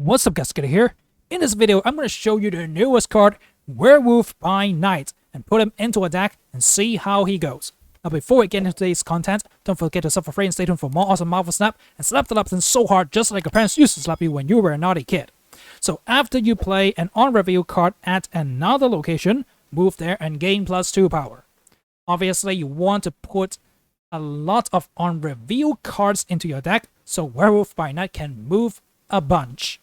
What's up guys, Skitty here. In this video, I'm going to show you the newest card, Werewolf by Night, and put him into a deck and see how he goes. Now before we get into today's content, don't forget to sub for free and stay tuned for more awesome Marvel Snap, and slap the button so hard just like your parents used to slap you when you were a naughty kid. So after you play an on-reveal card at another location, move there and gain +2 power. Obviously, you want to put a lot of on-reveal cards into your deck, so Werewolf by Night can move a bunch.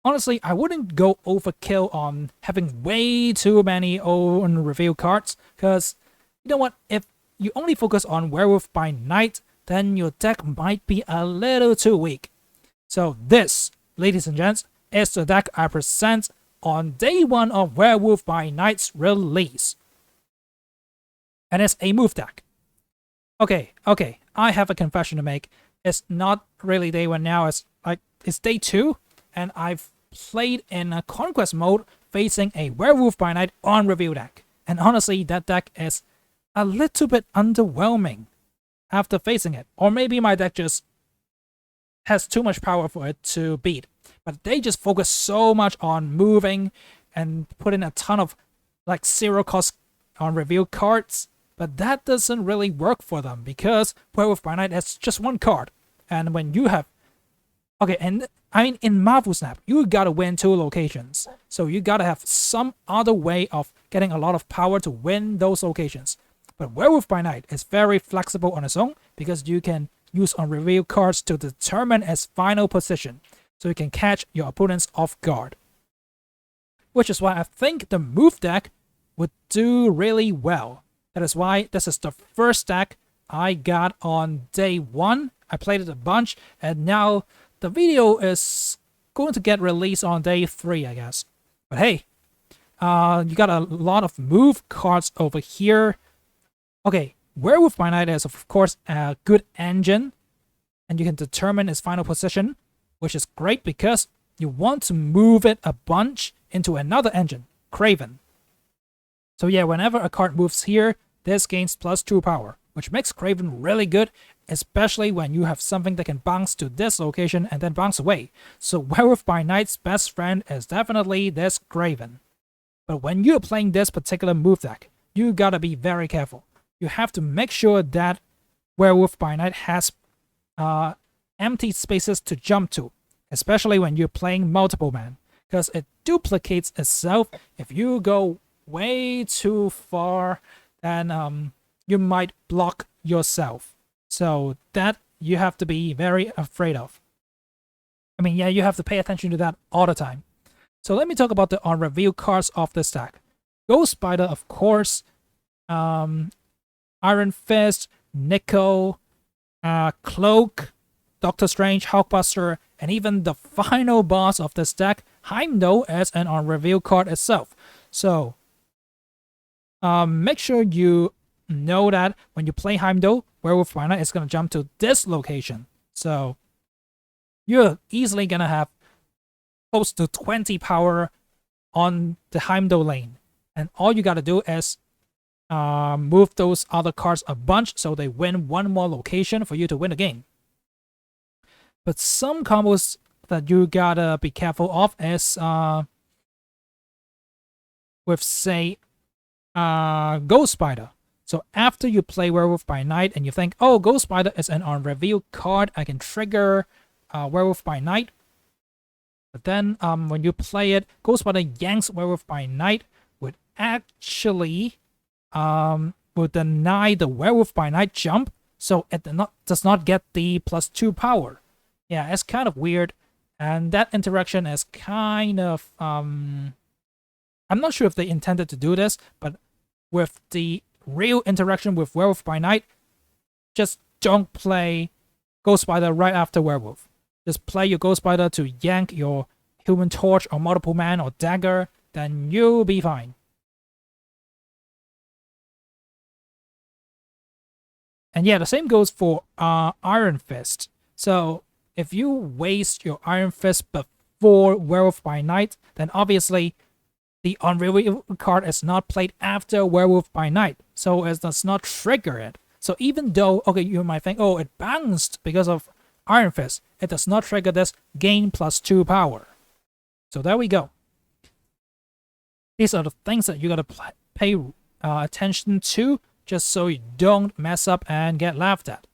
Honestly, I wouldn't go overkill on having way too many on-reveal cards, because, you know what, if you only focus on Werewolf by Night, then your deck might be a little too weak. So this, ladies and gents, is the deck I present on day 1 of Werewolf by Night's release. And it's a move deck. Okay, I have a confession to make. It's not really day 1 now, it's day 2, and I've played in a Conquest mode facing a Werewolf by Night on-reveal deck. And honestly, that deck is a little bit underwhelming after facing it. Or maybe my deck just has too much power for it to beat. But they just focus so much on moving and put in a ton of like 0-cost on-reveal cards. But that doesn't really work for them because Werewolf by Night has just 1 card. And when you have... Okay, and I mean, in Marvel Snap, you gotta win 2 locations. So you gotta have some other way of getting a lot of power to win those locations. But Werewolf by Night is very flexible on its own because you can use on-reveal cards to determine its final position. So you can catch your opponents off guard. Which is why I think the move deck would do really well. That is why this is the first deck I got on day 1. I played it a bunch, and now the video is going to get released on day 3, I guess. But hey, you got a lot of move cards over here. Okay, Werewolf by Night is of course a good engine, and you can determine its final position, which is great because you want to move it a bunch into another engine, Kraven. So yeah, whenever a card moves here, this gains +2 power, which makes Kraven really good, especially when you have something that can bounce to this location and then bounce away. So Werewolf by Night's best friend is definitely this Kraven. But when you're playing this particular move deck, you gotta be very careful. You have to make sure that Werewolf by Night has empty spaces to jump to, especially when you're playing multiple man, because it duplicates itself. If you go way too far, then you might block yourself. So that you have to be very afraid of. I mean, yeah, you have to pay attention to that all the time. So let me talk about the on-reveal cards of this deck. Ghost Spider, of course, Iron Fist, Nico, Cloak, Doctor Strange, Hulkbuster, and even the final boss of this deck, Heimdall, as an on-reveal card itself. So make sure you know that when you play Heimdall, Werewolf by Night is going to jump to this location. So you're easily going to have close to 20 power on the Heimdall lane. And all you got to do is move those other cards a bunch so they win 1 more location for you to win the game. But some combos that you gotta be careful of is with, say, Ghost Spider. So after you play Werewolf by Night and you think, oh, Ghost Spider is an on-reveal card, I can trigger Werewolf by Night. But then when you play it, Ghost Spider yanks Werewolf by Night would actually will deny the Werewolf by Night jump, so it does not get the +2 power. Yeah, it's kind of weird, and that interaction is kind of I'm not sure if they intended to do this, but with the real interaction with Werewolf by Night, just don't play Ghost Spider right after Werewolf. Just play your Ghost Spider to yank your Human Torch or Multiple Man or Dagger, then you'll be fine. And yeah, the same goes for Iron Fist. So if you waste your Iron Fist before Werewolf by Night, then obviously the on-reveal card is not played after Werewolf by Night, so it does not trigger it. So even though, okay, you might think, oh, it bounced because of Iron Fist, it does not trigger this gain +2 power. So there we go. These are the things that you gotta pay attention to, just so you don't mess up and get laughed at.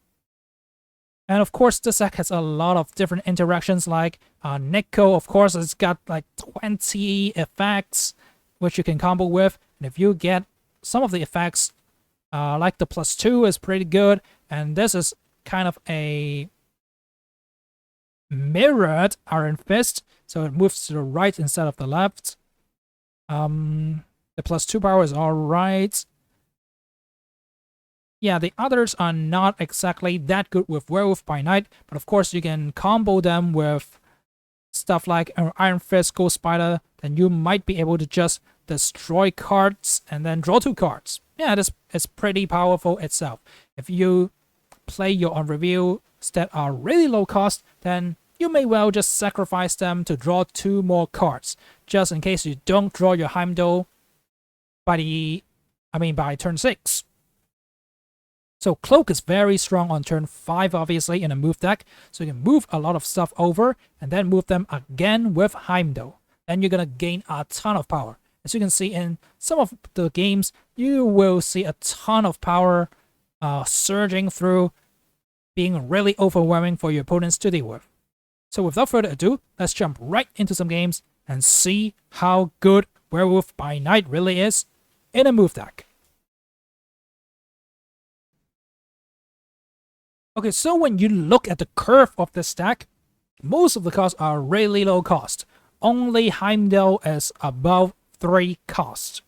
And of course, this deck has a lot of different interactions, like Nico, of course, it's got like 20 effects, which you can combo with. And if you get some of the effects, like the +2 is pretty good, and this is kind of a mirrored Iron Fist, so it moves to the right instead of the left. The +2 power is alright. Yeah, the others are not exactly that good with Werewolf by Night, but of course you can combo them with stuff like Iron Fist, Ghost Spider, then you might be able to just destroy cards and then draw 2 cards. Yeah, this is pretty powerful itself. If you play your on reviews that are really low cost, then you may well just sacrifice them to draw 2 more cards, just in case you don't draw your Heimdall by turn 6. So Cloak is very strong on turn 5, obviously, in a move deck, so you can move a lot of stuff over, and then move them again with Heimdall. Then you're gonna gain a ton of power. As you can see in some of the games, you will see a ton of power surging through, being really overwhelming for your opponents to deal with. So without further ado, let's jump right into some games and see how good Werewolf by Night really is in a move deck. Okay, so when you look at the curve of this deck, most of the cards are really low cost. Only Heimdall is above 3 cost.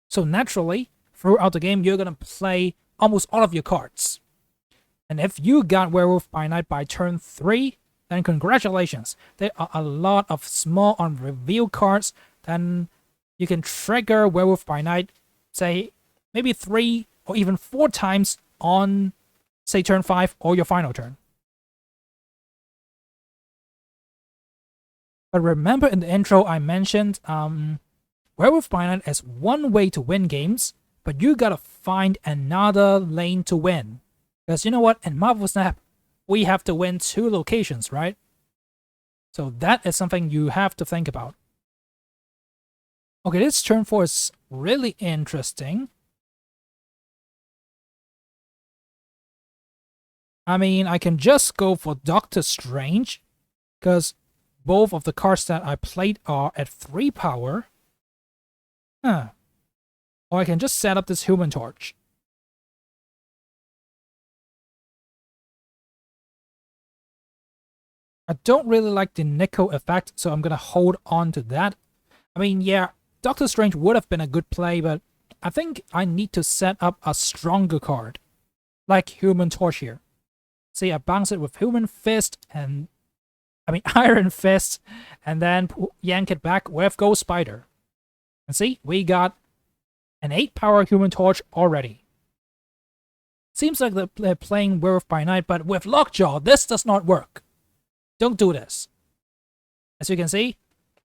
So naturally, throughout the game, you're gonna play almost all of your cards. And if you got Werewolf by Night by turn 3, then congratulations. There are a lot of small on-reveal cards, then you can trigger Werewolf by Night, say, maybe 3 or even 4 times on, say, turn 5 or your final turn. But remember in the intro I mentioned, Werewolf by Night is one way to win games, but you gotta find another lane to win. Because you know what, in Marvel Snap, we have to win 2 locations, right? So that is something you have to think about. Okay, this turn 4 is really interesting. I mean, I can just go for Doctor Strange, because both of the cards that I played are at 3 power. Or I can just set up this Human Torch. I don't really like the Nico effect, so I'm gonna hold on to that. I mean, yeah, Doctor Strange would have been a good play, but I think I need to set up a stronger card, like Human Torch here. See, I bounce it with Human Fist and... Iron Fist, and then yank it back with Ghost Spider. And see, we got an 8-power Human Torch already. Seems like they're playing Werewolf by Night, but with Lockjaw, this does not work. Don't do this. As you can see,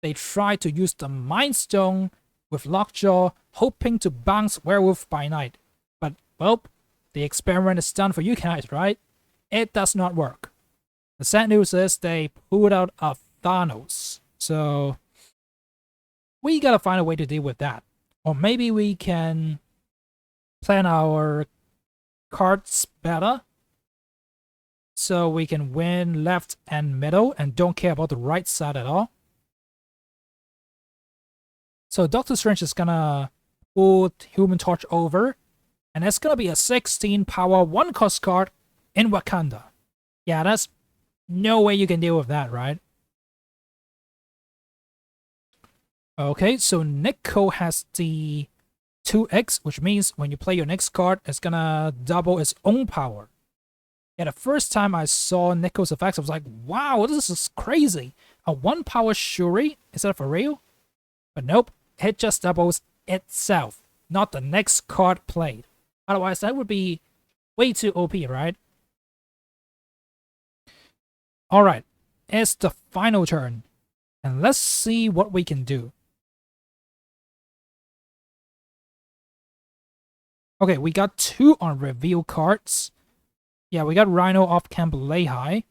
they try to use the Mind Stone with Lockjaw, hoping to bounce Werewolf by Night. But, well, the experiment is done for you guys, right? It does not work. The sad news is they pulled out a Thanos. So, we gotta find a way to deal with that. Or maybe we can plan our cards better, so we can win left and middle and don't care about the right side at all. So Doctor Strange is gonna pull Human Torch over, and it's gonna be a 16 power 1 cost card in Wakanda. Yeah, that's no way you can deal with that, right? Okay, so Nico has the 2x, which means when you play your next card, it's gonna double its own power. Yeah, the first time I saw Nico's effects, I was like, wow, this is crazy. A 1-power Shuri? Is that for real? But nope, it just doubles itself, not the next card played. Otherwise, that would be way too OP, right? Alright, it's the final turn, and let's see what we can do. Okay, we got 2 on reveal cards. Yeah, we got Rhino off Camp Lehi.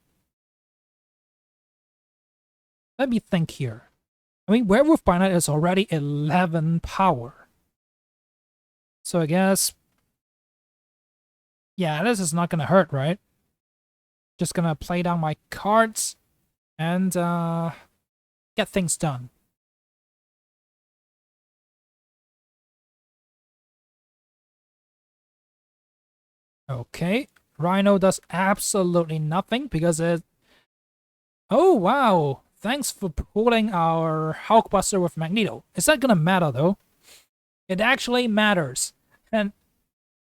let me think here. I mean, Werewolf by Night is already 11 power. So I guess... yeah, this is not gonna hurt, right? Just gonna play down my cards and get things done. Okay, Rhino does absolutely nothing because it... oh, wow! Thanks for pulling our Hulkbuster with Magneto. Is that gonna matter, though? It actually matters. And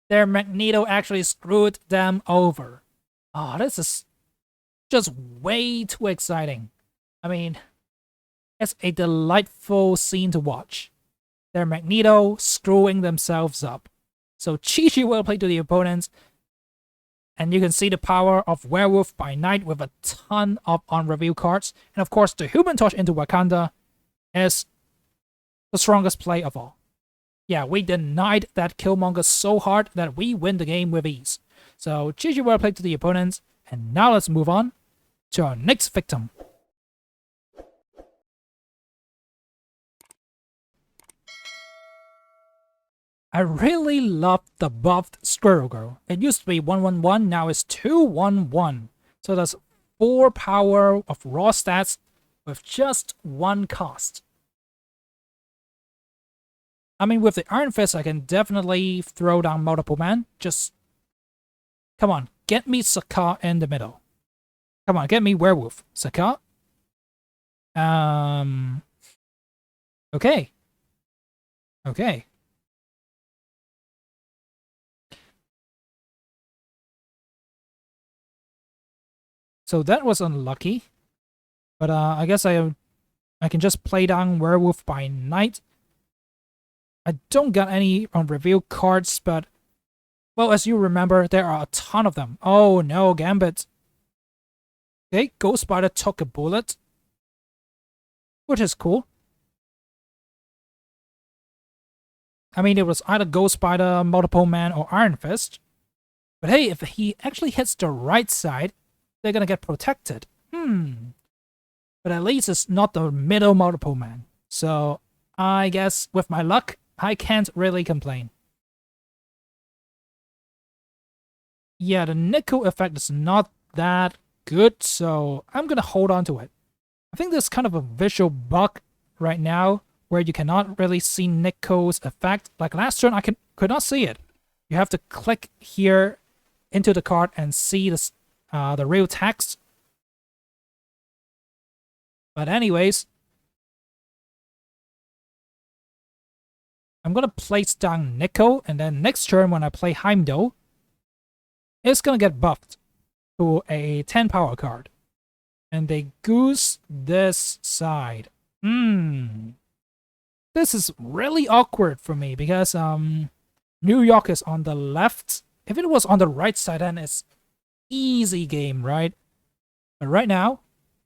their Magneto actually screwed them over. Oh, this is just way too exciting. I mean, it's a delightful scene to watch. Their Magneto screwing themselves up. So Chi-Chi will play to the opponents, and you can see the power of Werewolf by Night with a ton of on-review cards. And of course, the Human Torch into Wakanda is the strongest play of all. Yeah, we denied that Killmonger so hard that we win the game with ease. So Chi-Chi will play to the opponents, and now let's move on to our next victim. I really love the buffed Squirrel Girl. It used to be 111, now it's 211. So that's 4 power of raw stats with just 1 cost. I mean, with the Iron Fist, I can definitely throw down multiple men. Just... come on, get me Sakaar in the middle. Come on, get me Werewolf. Sakaar? Okay. Okay. So that was unlucky. But I guess I can just play down Werewolf by Night. I don't got any on review cards, but... well, as you remember, there are a ton of them. Oh no, Gambit. Okay, Ghost Spider took a bullet. Which is cool. I mean, it was either Ghost Spider, Multiple Man, or Iron Fist. But hey, if he actually hits the right side, they're gonna get protected. But at least it's not the middle Multiple Man. So, I guess, with my luck, I can't really complain. Yeah, the nickel effect is not that good, so I'm gonna hold on to it. I think there's kind of a visual bug right now where you cannot really see nickel's effect. Like last turn, I could not see it. You have to click here into the card and see the real text. But anyways, I'm gonna place down nickel, and then next turn when I play Heimdall, it's gonna get buffed to a 10 power card. And they goose this side. This is really awkward for me because New York is on the left. If it was on the right side, then it's easy game, right? But right now,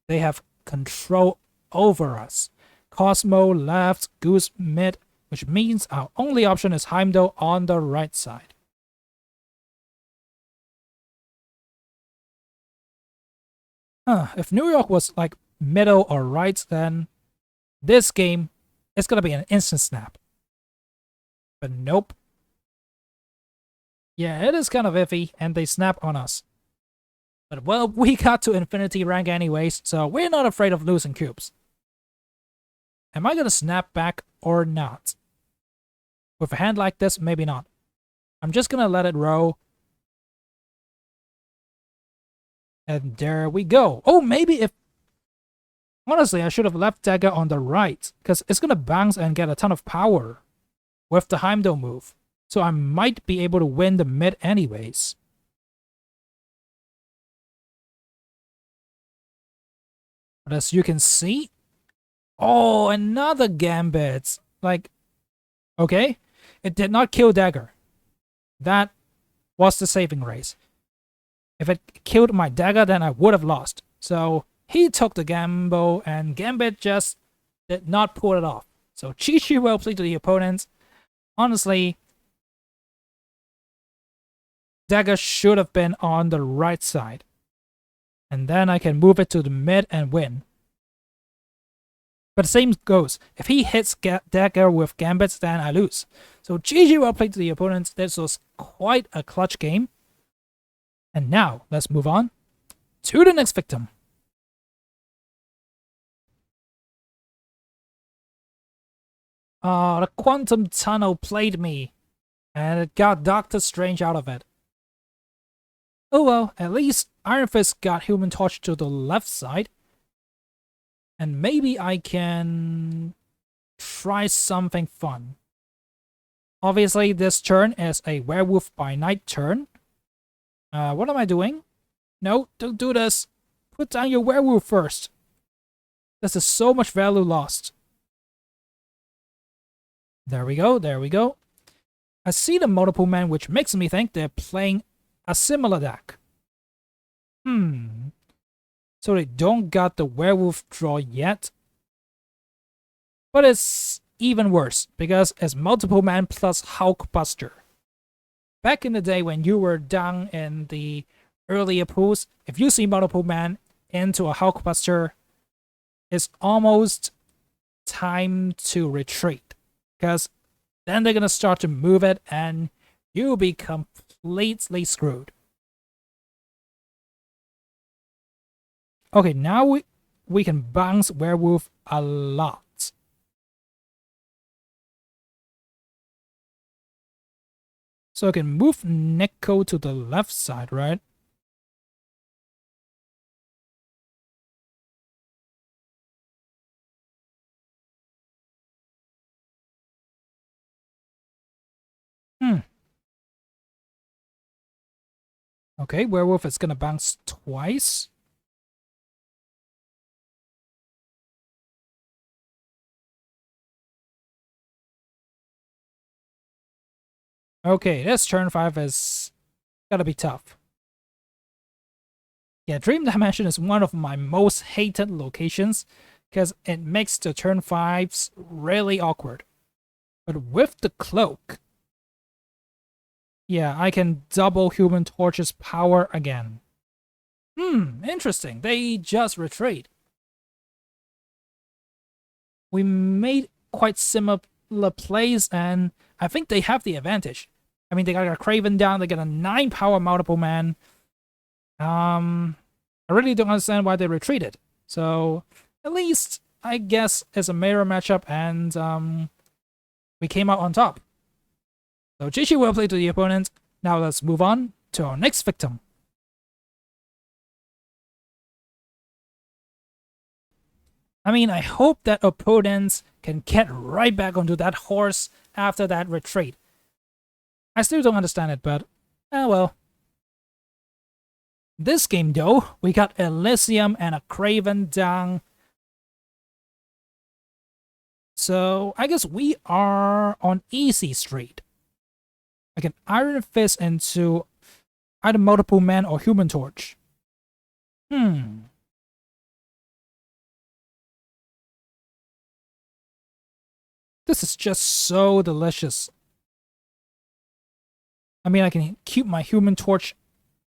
they have control over us. Cosmo left, Goose mid, which means our only option is Heimdall on the right side. If New York was like middle or right, then this game is gonna be an instant snap. But nope. Yeah, it is kind of iffy, and they snap on us. But well, we got to Infinity rank anyways, so we're not afraid of losing cubes. Am I gonna snap back or not? With a hand like this, maybe not. I'm just gonna let it roll. And there we go. Oh, maybe if... honestly, I should have left Dagger on the right, because it's gonna bounce and get a ton of power with the Heimdall move. So I might be able to win the mid anyways. But as you can see... oh, another Gambit. Like, okay. It did not kill Dagger. That was the saving grace. If it killed my Dagger, then I would have lost. So he took the gamble, and Gambit just did not pull it off. So Chi-Chi well played to the opponents. Honestly, Dagger should have been on the right side. And then I can move it to the mid and win. But the same goes. If he hits dagger with gambits, then I lose. So GG well played to the opponent. This was quite a clutch game. And now, let's move on to the next victim. The Quantum Tunnel played me, and it got Doctor Strange out of it. Oh well, at least Iron Fist got Human Torch to the left side. And maybe I can try something fun. Obviously, this turn is a Werewolf by Night turn. What am I doing? No, don't do this. Put down your werewolf first. This is so much value lost. There we go, there we go. I see the multiple man, which makes me think they're playing a similar deck. So they don't got the werewolf draw yet. But it's even worse, because it's multiple man plus Hulkbuster. Back in the day when you were down in the earlier pools, if you see multiple man into a Hulkbuster, it's almost time to retreat. Because then they're gonna start to move it and you'll be completely screwed. Okay, now we can bounce werewolf a lot. So I can move Neko to the left side, right? Okay, werewolf is gonna bounce twice. Okay, this turn 5 is gotta be tough. Yeah, Dream Dimension is one of my most hated locations because it makes the turn 5s really awkward. But with the cloak, yeah, I can double Human Torch's power again. Interesting. They just retreat. We made quite similar plays, and I think they have the advantage. I mean, they got a Craven down, they got a 9 power multiple man. I really don't understand why they retreated. So, at least, I guess, it's a mirror matchup, and we came out on top. So, GG well played to the opponent. Now let's move on to our next victim. I mean, I hope that opponents can get right back onto that horse after that retreat. I still don't understand it, but, well. This game, though, we got Elysium and a Craven down. So, I guess we are on easy street. I can Iron Fist into either Multiple Man or Human Torch. This is just so delicious. I mean, I can keep my Human Torch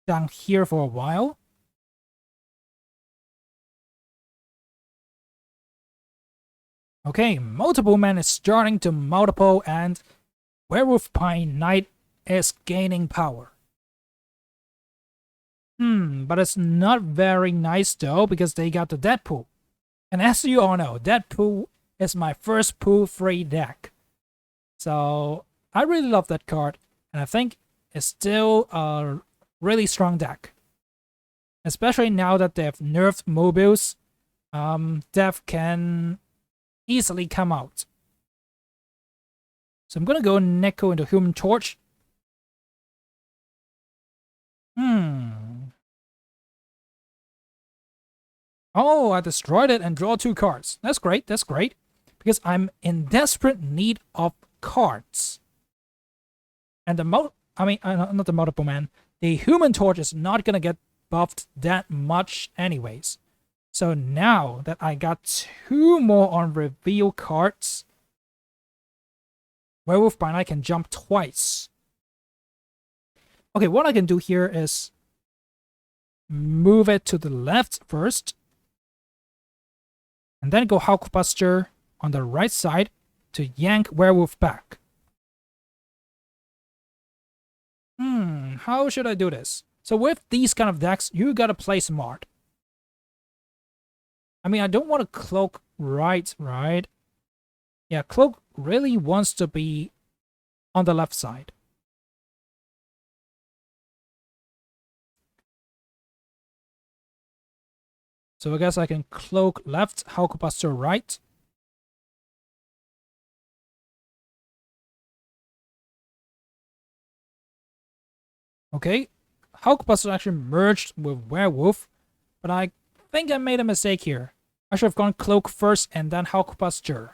down here for a while. Okay, Multiple Man is starting to multiple, and Werewolf by Night is gaining power. But it's not very nice though, because they got the Deadpool. And as you all know, Deadpool is my first pool free deck. So I really love that card, and I think it's still a really strong deck. Especially now that they've nerfed mobiles, Death can easily come out. So I'm gonna go Neko into Human Torch. Oh, I destroyed it and draw 2 cards. That's great, that's great. Because I'm in desperate need of cards. And the not the Multiple Man. The Human Torch is not gonna get buffed that much anyways. So now that I got 2 more on reveal cards, Werewolf by Night can jump twice. Okay, what I can do here is move it to the left first. And then go Hulkbuster on the right side to yank Werewolf back. How should I do this? So with these kind of decks, you gotta play smart. I mean, I don't want to Cloak right? Yeah, Cloak really wants to be on the left side. So I guess I can Cloak left, Hulkbuster right. Okay, Hulkbuster actually merged with Werewolf, but I think I made a mistake here. I should have gone Cloak first and then Hulkbuster.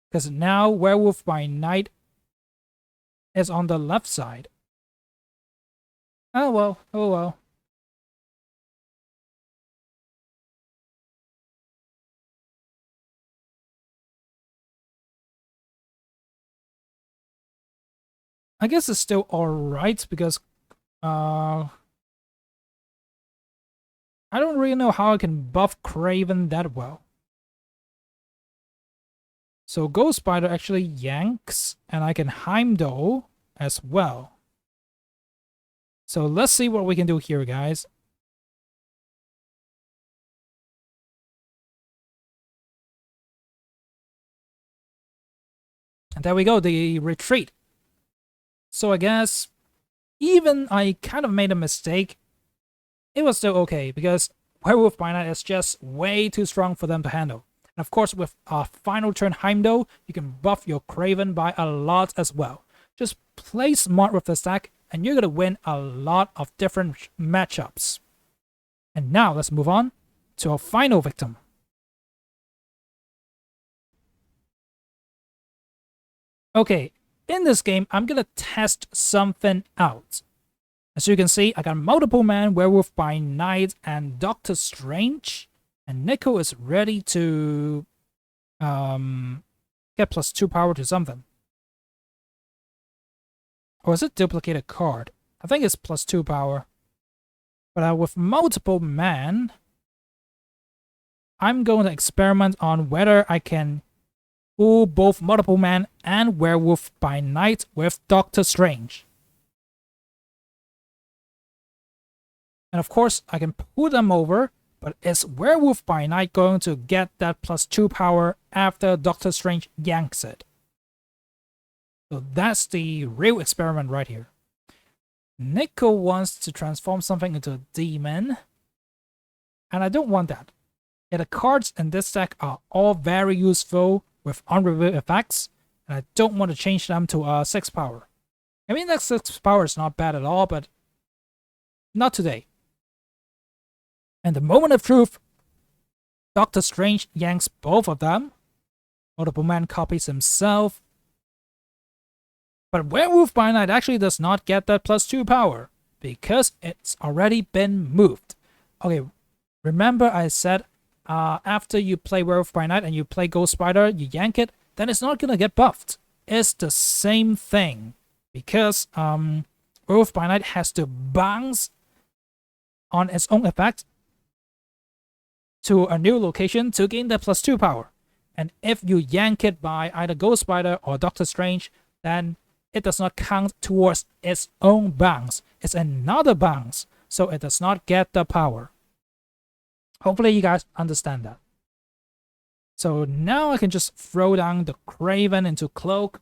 Because now Werewolf by Night is on the left side. Oh well, oh well. I guess it's still alright because I don't really know how I can buff Craven that well. So Ghost Spider actually yanks, and I can Heimdall as well. So let's see what we can do here, guys. And there we go, the retreat. So I guess even I kind of made a mistake, it was still okay because Werewolf by Night is just way too strong for them to handle. And of course, with a final turn Heimdall, you can buff your Craven by a lot as well. Just play smart with the stack, and you're gonna win a lot of different matchups. And now let's move on to our final victim. Okay, in this game, I'm gonna test something out. As you can see, I got Multiple Man, Werewolf by Night, and Doctor Strange. And Nico is ready to get +2 power to something. Or is it duplicate a card? I think it's +2 power. But with Multiple Man, I'm going to experiment on whether I can fool both Multiple Man and Werewolf by Night with Doctor Strange. And of course, I can pull them over, but is Werewolf by Night going to get that +2 power after Doctor Strange yanks it? So that's the real experiment right here. Nico wants to transform something into a demon, and I don't want that. Yeah, the cards in this deck are all very useful with unrevealed effects, and I don't want to change them to 6 power. I mean, that 6 power is not bad at all, but not today. And the moment of truth, Doctor Strange yanks both of them. Multiple Man copies himself. But Werewolf by Night actually does not get that +2 power because it's already been moved. Okay, remember I said after you play Werewolf by Night and you play Ghost Spider, you yank it, then it's not gonna get buffed. It's the same thing because Werewolf by Night has to bounce on its own effect to a new location to gain the +2 power. And if you yank it by either Ghost Spider or Doctor Strange, then it does not count towards its own bounce. It's another bounce, so it does not get the power. Hopefully you guys understand that. So now I can just throw down the Craven into Cloak.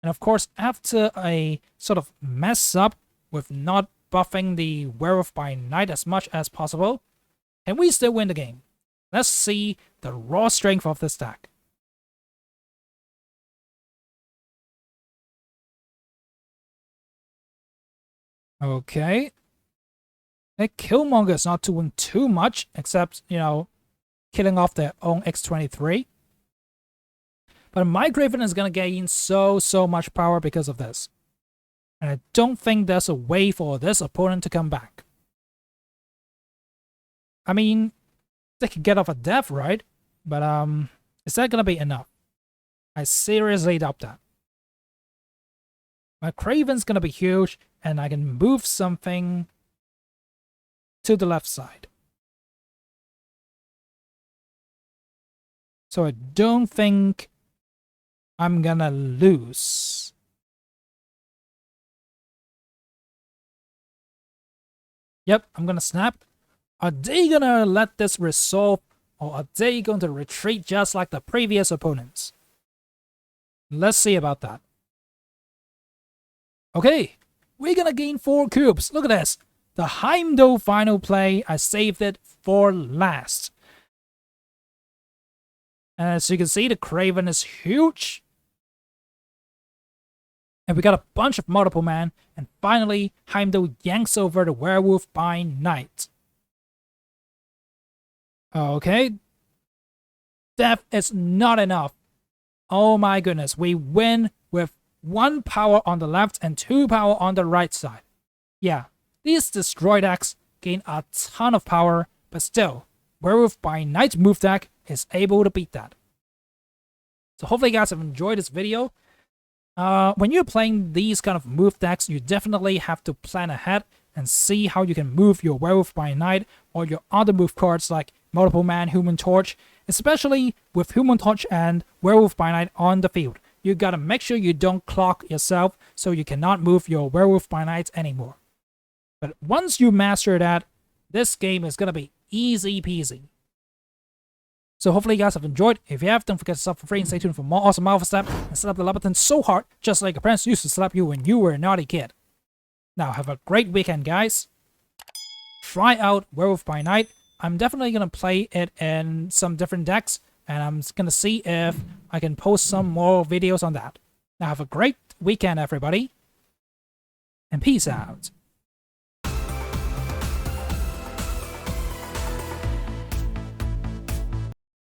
And of course, after a sort of mess up with not buffing the Werewolf by Night as much as possible, can we still win the game? Let's see the raw strength of this deck. Okay. The Killmonger is not doing too much, except, you know, killing off their own X-23. But my Craven is gonna gain so much power because of this. And I don't think there's a way for this opponent to come back. I mean, they could get off a death, right? But is that gonna be enough? I seriously doubt that. My Craven's gonna be huge, and I can move something to the left side. So I don't think I'm gonna lose. Yep, I'm gonna snap. Are they gonna let this resolve, or are they going to retreat just like the previous opponents? Let's see about that. Okay, we're gonna gain 4 cubes. Look at this. The Heimdall final play, I saved it for last. As you can see, the Craven is huge. And we got a bunch of multiple man. And finally, Heimdall yanks over the Werewolf by Night. Okay. Death is not enough. Oh my goodness. We win with 1 power on the left and 2 power on the right side. Yeah, these destroy decks gain a ton of power, but still, Werewolf by Night move deck is able to beat that. So hopefully you guys have enjoyed this video. When you're playing these kind of move decks, you definitely have to plan ahead and see how you can move your Werewolf by Night or your other move cards like Multiple Man, Human Torch, especially with Human Torch and Werewolf by Night on the field. You gotta make sure you don't clock yourself so you cannot move your Werewolf by Night anymore. But once you master that, this game is gonna be easy peasy. So hopefully you guys have enjoyed. If you have, don't forget to sub for free and stay tuned for more awesome Alpha Step and slap the like button so hard, just like your parents used to slap you when you were a naughty kid. Now have a great weekend, guys. Try out Werewolf by Night. I'm definitely gonna play it in some different decks, and I'm gonna see if I can post some more videos on that. Now have a great weekend, everybody, and peace out.